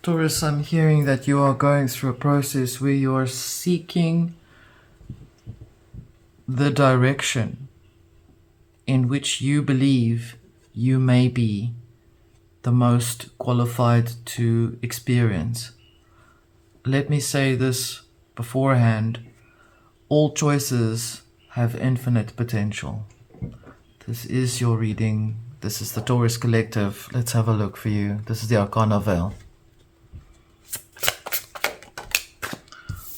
Taurus, I'm hearing that you are going through a process where you are seeking the direction in which you believe you may be the most qualified to experience. Let me say this beforehand. All choices have infinite potential. This is your reading. This is the Taurus Collective. Let's have a look for you. This is the Arcana Veil.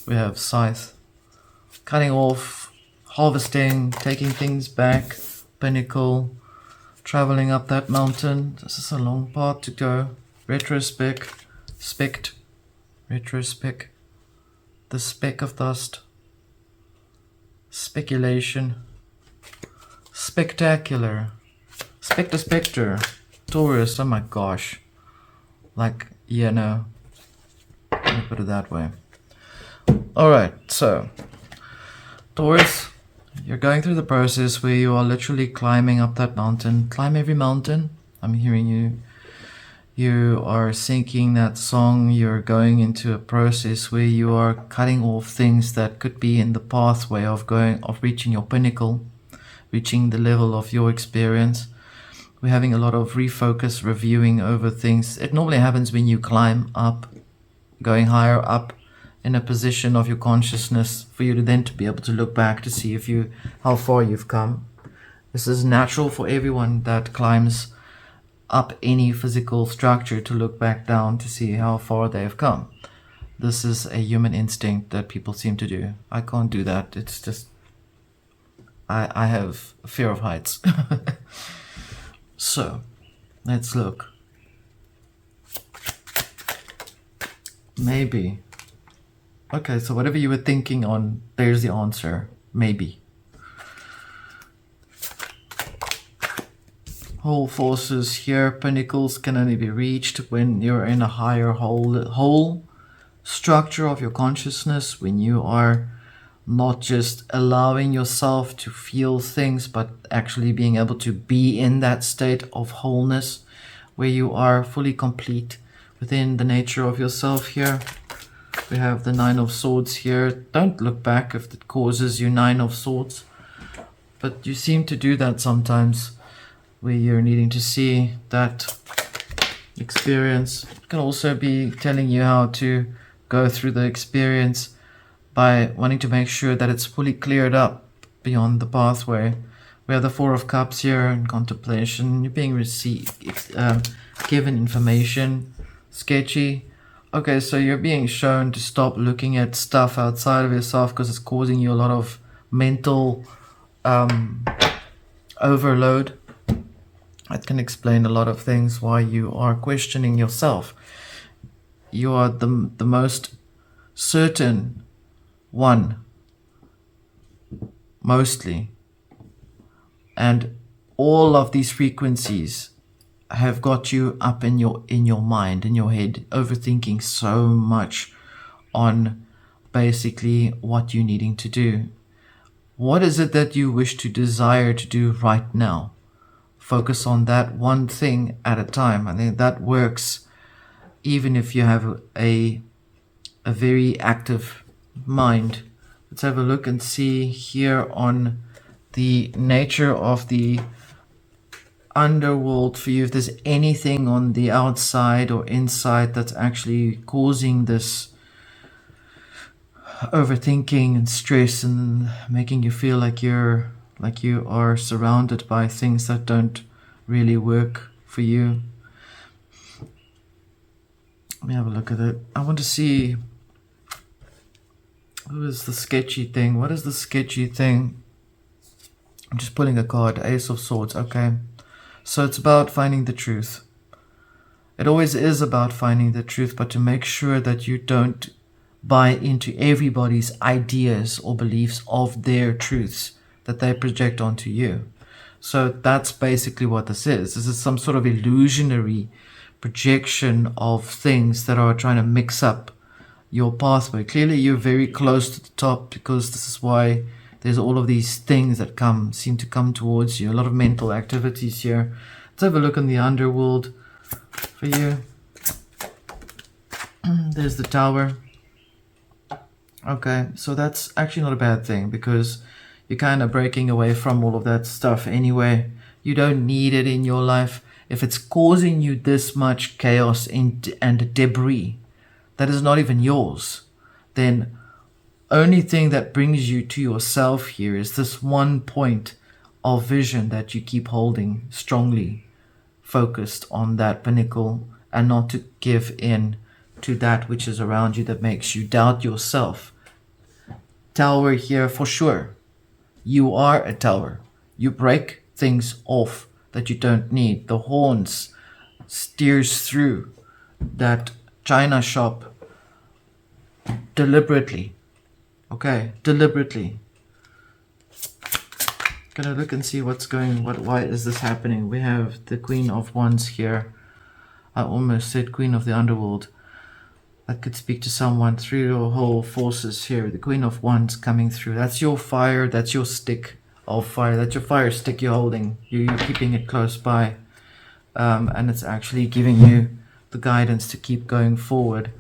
We have scythe, cutting off, harvesting, taking things back, pinnacle, traveling up that mountain. This is a long path to go. Retrospect, retrospect, the speck of dust, speculation, spectacular, spectre, Taurus, oh my gosh. Like, yeah, no, let me put it that way. Alright, so Taurus, you're going through the process where you are literally climbing up that mountain. Climb every mountain. I'm hearing you. You are singing that song. You're going into a process where you are cutting off things that could be in the pathway of reaching your pinnacle, reaching the level of your experience. We're having a lot of refocus, reviewing over things. It normally happens when you climb up, going higher up in a position of your consciousness, for you to then to be able to look back to see how far you've come. This is natural for everyone that climbs up any physical structure, to look back down to see how far they have come. This is a human instinct that people seem to do. I can't do that. It's just I have a fear of heights. So let's look. Maybe. Okay, so whatever you were thinking on, there's the answer. Maybe. Whole forces here. Pinnacles can only be reached when you're in a higher whole structure of your consciousness, when you are not just allowing yourself to feel things, but actually being able to be in that state of wholeness, where you are fully complete within the nature of yourself here. We have the Nine of Swords here. Don't look back if it causes you Nine of Swords. But you seem to do that sometimes, where you're needing to see that experience. It can also be telling you how to go through the experience by wanting to make sure that it's fully cleared up beyond the pathway. We have the Four of Cups here in contemplation. You're being given information. Sketchy. Okay, so you're being shown to stop looking at stuff outside of yourself because it's causing you a lot of mental overload. That can explain a lot of things, why you are questioning yourself. You are the most certain one, mostly. And all of these frequencies have got you up in your mind, in your head, overthinking so much on basically what you're needing to do. What is it that you wish to desire to do right now? Focus on that one thing at a time. I think that works even if you have a very active mind. Let's have a look and see here on the nature of the underworld for you, if there's anything on the outside or inside that's actually causing this overthinking and stress and making you feel like you are surrounded by things that don't really work for you. Let me have a look at it. I want to see, who is the sketchy thing? What is the sketchy thing? I'm just pulling a card. Ace of Swords. Okay. So it's about finding the truth. It always is about finding the truth, but to make sure that you don't buy into everybody's ideas or beliefs of their truths that they project onto you. So that's basically what this is. This is some sort of illusionary projection of things that are trying to mix up your pathway. Clearly you're very close to the top, because this is why there's all of these things that seem to come towards you. A lot of mental activities here. Let's have a look in the underworld for you. There's the Tower. Okay, so that's actually not a bad thing, because you're kind of breaking away from all of that stuff anyway. You don't need it in your life. If it's causing you this much chaos and debris that is not even yours, then only thing that brings you to yourself here is this one point of vision that you keep holding strongly focused on that pinnacle, and not to give in to that which is around you that makes you doubt yourself. Tower here for sure. You are a tower. You break things off that you don't need. The horns steers through that china shop deliberately. Okay, deliberately. Gonna look and see what's going, why is this happening? We have the Queen of Wands here. I almost said Queen of the Underworld. That could speak to someone through your whole forces here. The Queen of Wands coming through. That's your fire. That's your stick of fire. That's your fire stick you're holding. You're keeping it close by. And it's actually giving you the guidance to keep going forward.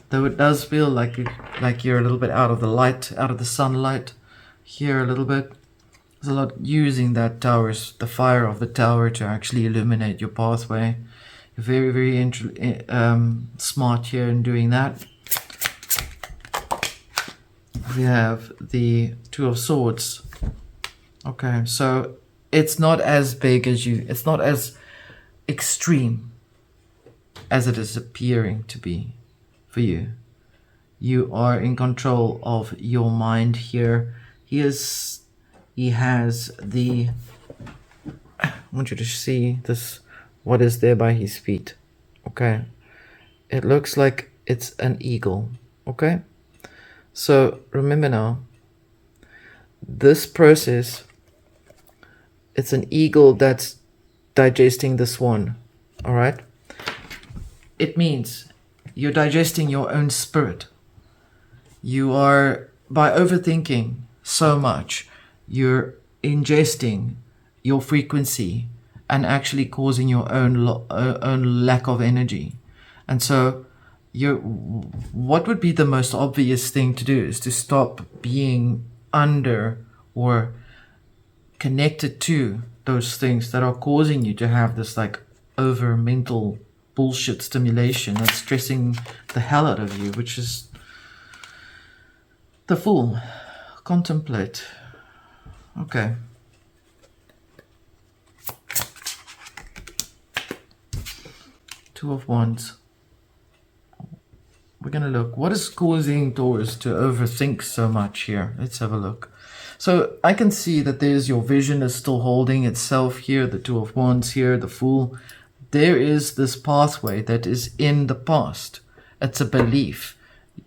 Though it does feel like you're a little bit out of the light, out of the sunlight here a little bit. There's a lot using that tower, the fire of the tower, to actually illuminate your pathway. You're very, very smart here in doing that. We have the Two of Swords. Okay, so it's not as big as it's not as extreme as it is appearing to be for you. You are in control of your mind here. He has the, I want you to see this, what is there by his feet. Okay, it looks like it's an eagle. Okay, so remember now, this process, it's an eagle that's digesting the swan. All right, it means you're digesting your own spirit. You are, by overthinking so much, you're ingesting your frequency and actually causing your own lack of energy. And so what would be the most obvious thing to do is to stop being under or connected to those things that are causing you to have this like over mental bullshit stimulation that's stressing the hell out of you, which is the Fool. Contemplate. Okay. Two of Wands. We're gonna look. What is causing Taurus to overthink so much here? Let's have a look. So I can see that there's your vision is still holding itself here. The Two of Wands here, the Fool. There is this pathway that is in the past. It's a belief,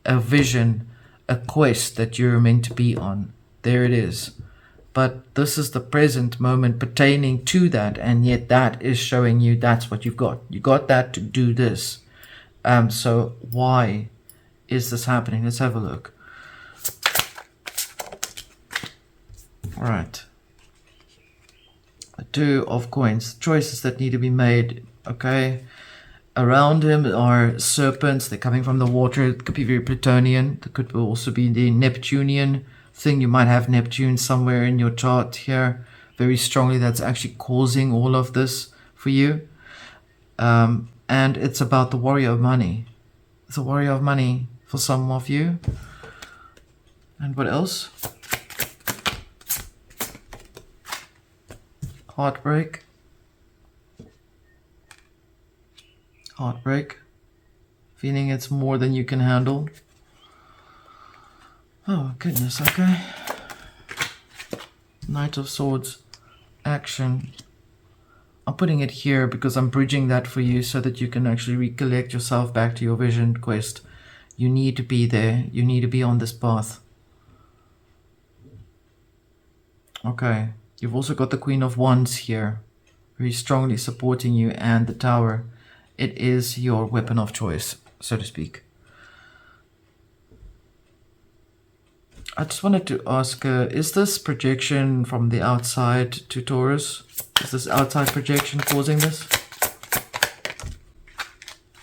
a vision, a quest that you're meant to be on. There it is. But this is the present moment pertaining to that, and yet that is showing you that's what you've got. You got that to do this. So why is this happening? Let's have a look. All right. The Two of Coins. Choices that need to be made. Okay. Around him are serpents. They're coming from the water. It could be very Plutonian. It could also be the Neptunian thing. You might have Neptune somewhere in your chart here very strongly. That's actually causing all of this for you. And it's about the Warrior of Money. It's a Warrior of Money for some of you. And what else? Heartbreak. Heartbreak. Feeling it's more than you can handle. Oh goodness, okay. Knight of Swords. Action. I'm putting it here because I'm bridging that for you so that you can actually recollect yourself back to your vision quest. You need to be there. You need to be on this path. Okay. You've also got the Queen of Wands here, very strongly supporting you, and the Tower. It is your weapon of choice, so to speak. I just wanted to ask, is this projection from the outside to Taurus? Is this outside projection causing this?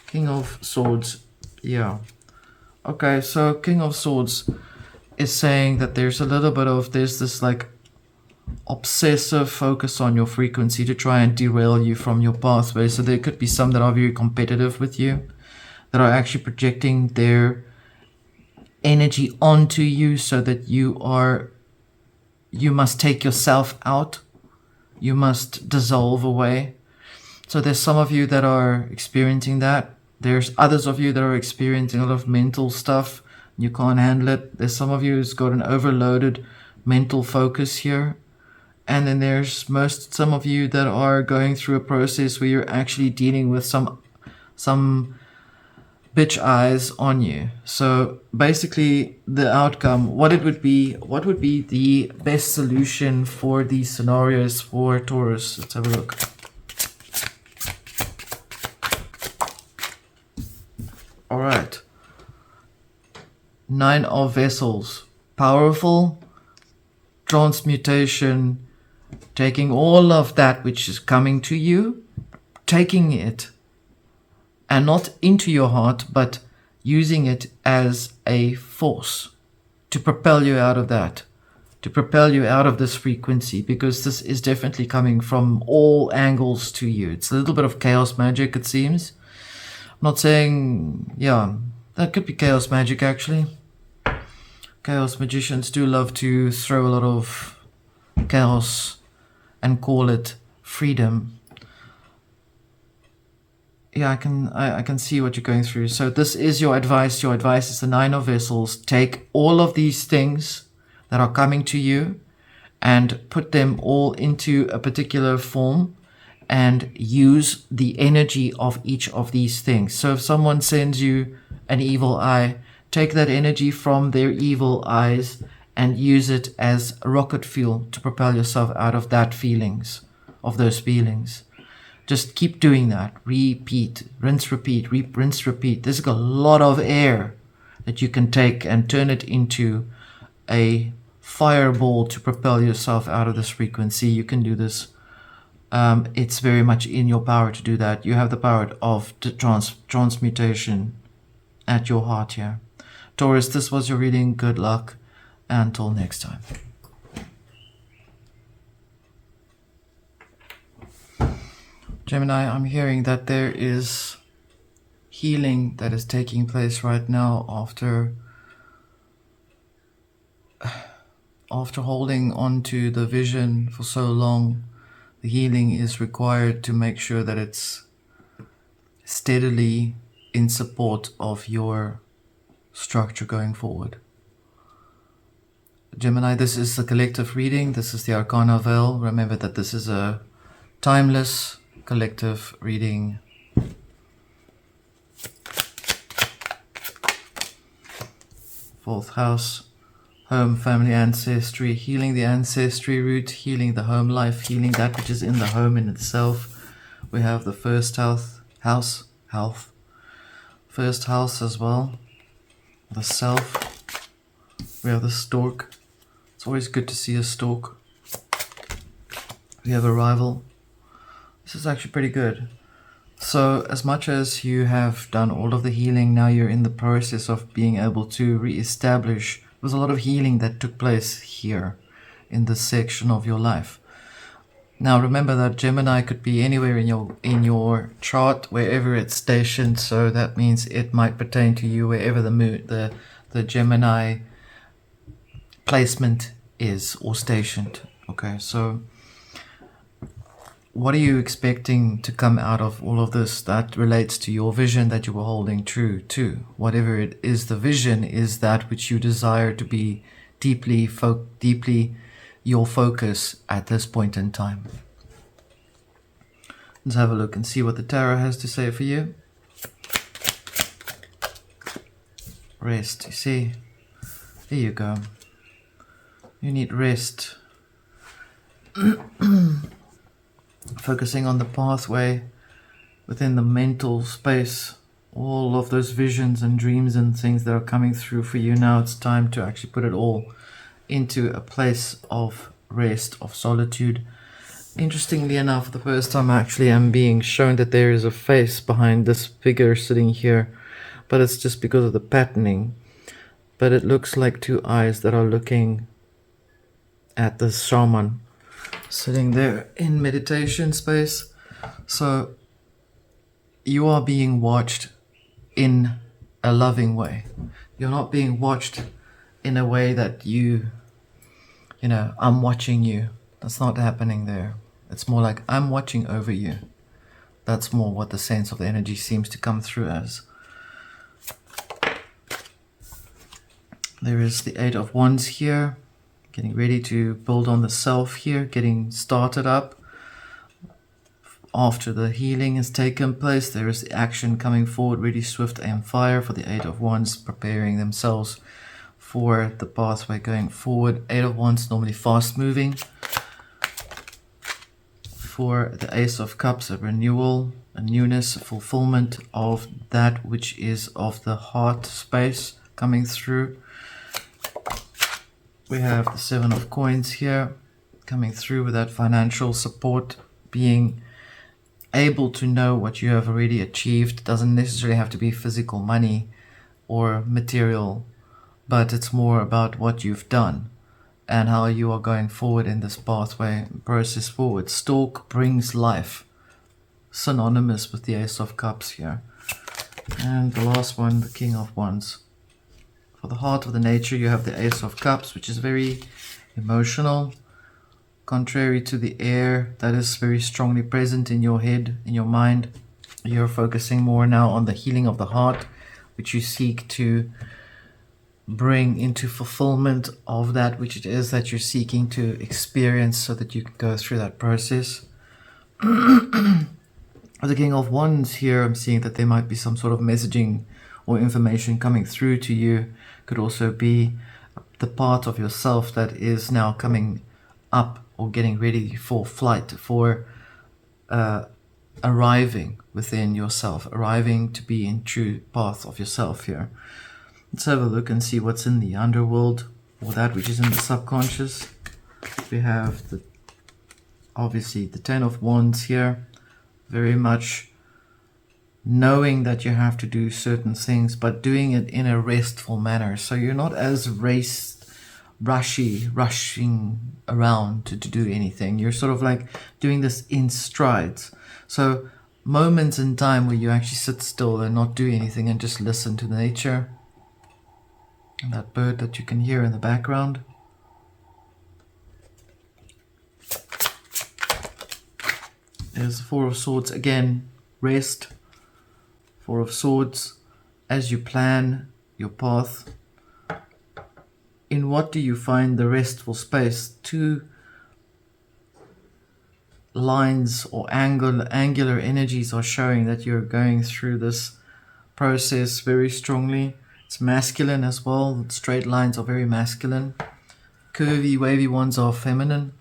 King of Swords, yeah. Okay, so King of Swords is saying that there's a little bit of this like obsessive focus on your frequency to try and derail you from your pathway. So there could be some that are very competitive with you, that are actually projecting their energy onto you so that you must take yourself out, you must dissolve away. So there's some of you that are experiencing that. There's others of you that are experiencing a lot of mental stuff. You can't handle it. There's some of you who's got an overloaded mental focus here. And then there's some of you that are going through a process where you're actually dealing with some bitch eyes on you. So basically the outcome, what would be the best solution for these scenarios for Taurus? Let's have a look. All right. 9 of Vessels. Powerful transmutation, taking all of that which is coming to you, taking it, and not into your heart, but using it as a force to propel you out of that, to propel you out of this frequency, because this is definitely coming from all angles to you. It's a little bit of chaos magic, it seems. I'm not saying, yeah, that could be chaos magic actually. Chaos magicians do love to throw a lot of chaos and call it freedom. Yeah, I can see what you're going through. So this is your advice. Your advice is the 9 of Vessels. Take all of these things that are coming to you and put them all into a particular form and use the energy of each of these things. So if someone sends you an evil eye, take that energy from their evil eyes and use it as rocket fuel to propel yourself out of those feelings. Just keep doing that. Repeat, rinse, repeat, rinse, repeat. There's a lot of air that you can take and turn it into a fireball to propel yourself out of this frequency. You can do this. It's very much in your power to do that. You have the power of the transmutation at your heart here. Taurus, this was your reading. Good luck. Until next time. Gemini, I'm hearing that there is healing that is taking place right now after holding on to the vision for so long. The healing is required to make sure that it's steadily in support of your structure going forward. Gemini, this is the collective reading. This is the Arcana Veil. Remember that this is a timeless collective reading. Fourth house, home, family, ancestry, healing the ancestry root, healing the home life, healing that which is in the home in itself. We have the first house, health. First house as well, the self. We have the stork. It's always good to see a stork. We have arrival. This is actually pretty good. So as much as you have done all of the healing, now you're in the process of being able to re-establish. There was a lot of healing that took place here in this section of your life. Now remember that Gemini could be anywhere in your chart, wherever it's stationed. So that means it might pertain to you wherever the Gemini placement is or stationed. Okay, so what are you expecting to come out of all of this that relates to your vision that you were holding true to? Whatever it is, the vision is that which you desire to be deeply your focus at this point in time. Let's have a look and see what the tarot has to say for you. Rest, you see? There you go. You need rest. Focusing on the pathway within the mental space, all of those visions and dreams and things that are coming through for you now. It's time to actually put it all into a place of rest, of solitude. Interestingly enough, the first time actually I'm being shown that there is a face behind this figure sitting here. but it's just because of the patterning. But it looks like two eyes that are looking at the shaman sitting there in meditation space. So you are being watched in a loving way. You're not being watched in a way that you know, I'm watching you. That's not happening there. It's more like I'm watching over you. That's more what the sense of the energy seems to come through as. There is the Eight of Wands here, getting ready to build on the self here, getting started up. After the healing has taken place, there is the action coming forward, really swift and fire for the Eight of Wands, preparing themselves for the pathway going forward. Eight of Wands normally fast moving. For the Ace of Cups, a renewal, a newness, a fulfillment of that which is of the heart space coming through. We have the Seven of Coins here coming through with that financial support, being able to know what you have already achieved. Doesn't necessarily have to be physical money or material, but it's more about what you've done and how you are going forward in this pathway process forward. Stalk brings life, synonymous with the Ace of Cups here. And the last one, the King of Wands. For the heart of the nature, you have the Ace of Cups, which is very emotional, contrary to the air that is very strongly present in your head, in your mind. You're focusing more now on the healing of the heart, which you seek to bring into fulfillment of that which it is that you're seeking to experience, so that you can go through that process. The King of Wands here, I'm seeing that there might be some sort of messaging or information coming through to you. Could also be the part of yourself that is now coming up or getting ready for flight, for arriving within yourself, arriving to be in true path of yourself here. Let's have a look and see what's in the underworld, or that which is in the subconscious. We have obviously the Ten of Wands here, very much knowing that you have to do certain things, but doing it in a restful manner. So you're not as rushing around to do anything. You're sort of like doing this in strides. So moments in time where you actually sit still and not do anything and just listen to the nature. And that bird that you can hear in the background. There's the Four of Swords again, rest. Four of Swords, as you plan your path, in what do you find the restful space? Two lines or angular energies are showing that you're going through this process very strongly. It's masculine as well. Straight lines are very masculine. Curvy, wavy ones are feminine.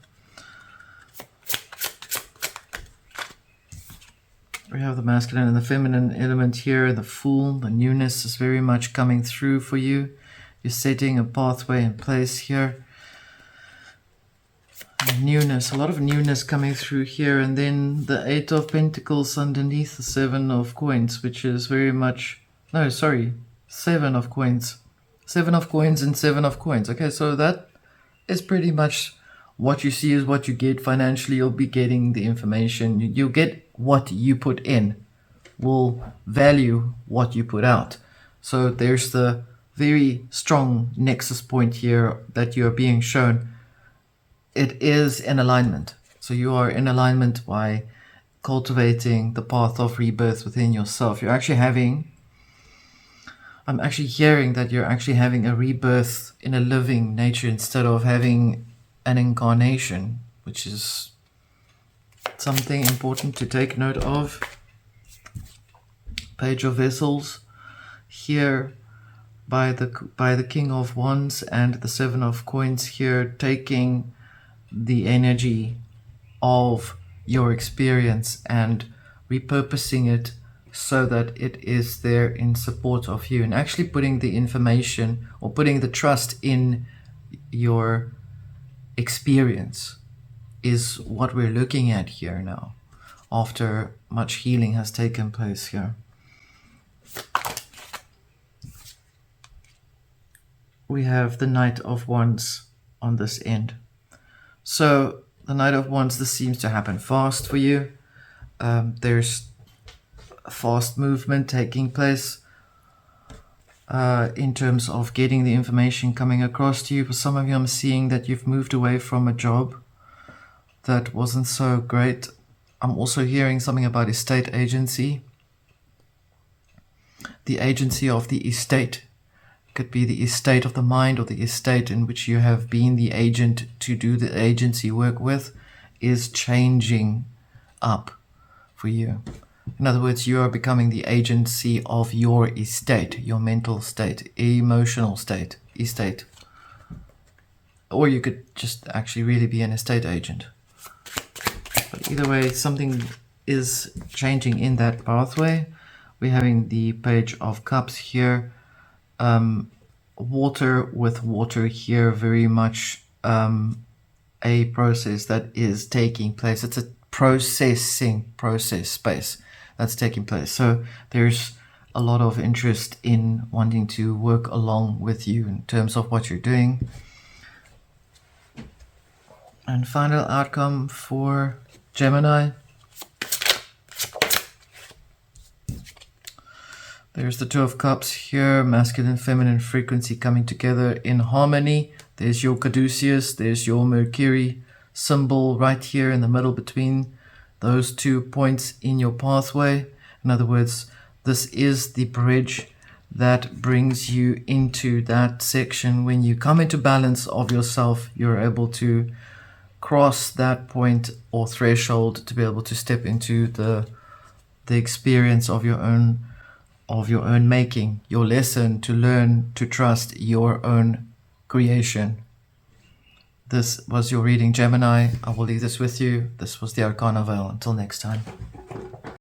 We have the masculine and the feminine element here. The Fool, the newness is very much coming through for you. You're setting a pathway in place here. Newness, a lot of newness coming through here. And then the Eight of Pentacles underneath the Seven of Coins, which is very much, no, sorry, Seven of Coins. Seven of Coins and Seven of Coins. Okay, so that is pretty much what you see is what you get. Financially, you'll be getting the information. You'll get what you put in, will value what you put out. So there's the very strong nexus point here that you're being shown. It is in alignment. So you are in alignment by cultivating the path of rebirth within yourself. I'm actually hearing that you're actually having a rebirth in a living nature instead of having an incarnation, which is something important to take note of. Page of Vessels here by the King of Wands and the Seven of Coins here, taking the energy of your experience and repurposing it so that it is there in support of you, and actually putting the information or putting the trust in your experience is what we're looking at here now, after much healing has taken place here. we have the Knight of Wands on this end. So the Knight of Wands, this seems to happen fast for you. There's a fast movement taking place in terms of getting the information coming across to you. For some of you, I'm seeing that you've moved away from a job that wasn't so great. I'm also hearing something about estate agency. The agency of the estate. Could be the estate of the mind, or the estate in which you have been the agent to do the agency work with, is changing up for you. In other words, you are becoming the agency of your estate, your mental state, emotional state, estate. Or you could just actually really be an estate agent. But either way, something is changing in that pathway. We're having the Page of Cups here. Water with water here, very much a process that is taking place. It's a process space that's taking place. So there's a lot of interest in wanting to work along with you in terms of what you're doing. And final outcome for Gemini. There's the Two of Cups here, masculine, feminine frequency coming together in harmony. There's your caduceus, there's your Mercury symbol right here in the middle between those 2 points in your pathway. In other words, this is the bridge that brings you into that section. When you come into balance of yourself, you're able to cross that point or threshold to be able to step into the experience of your own making, your lesson to learn to trust your own creation. This was your reading, Gemini. I will leave this with you. This was the Arcana Veil. Until next time.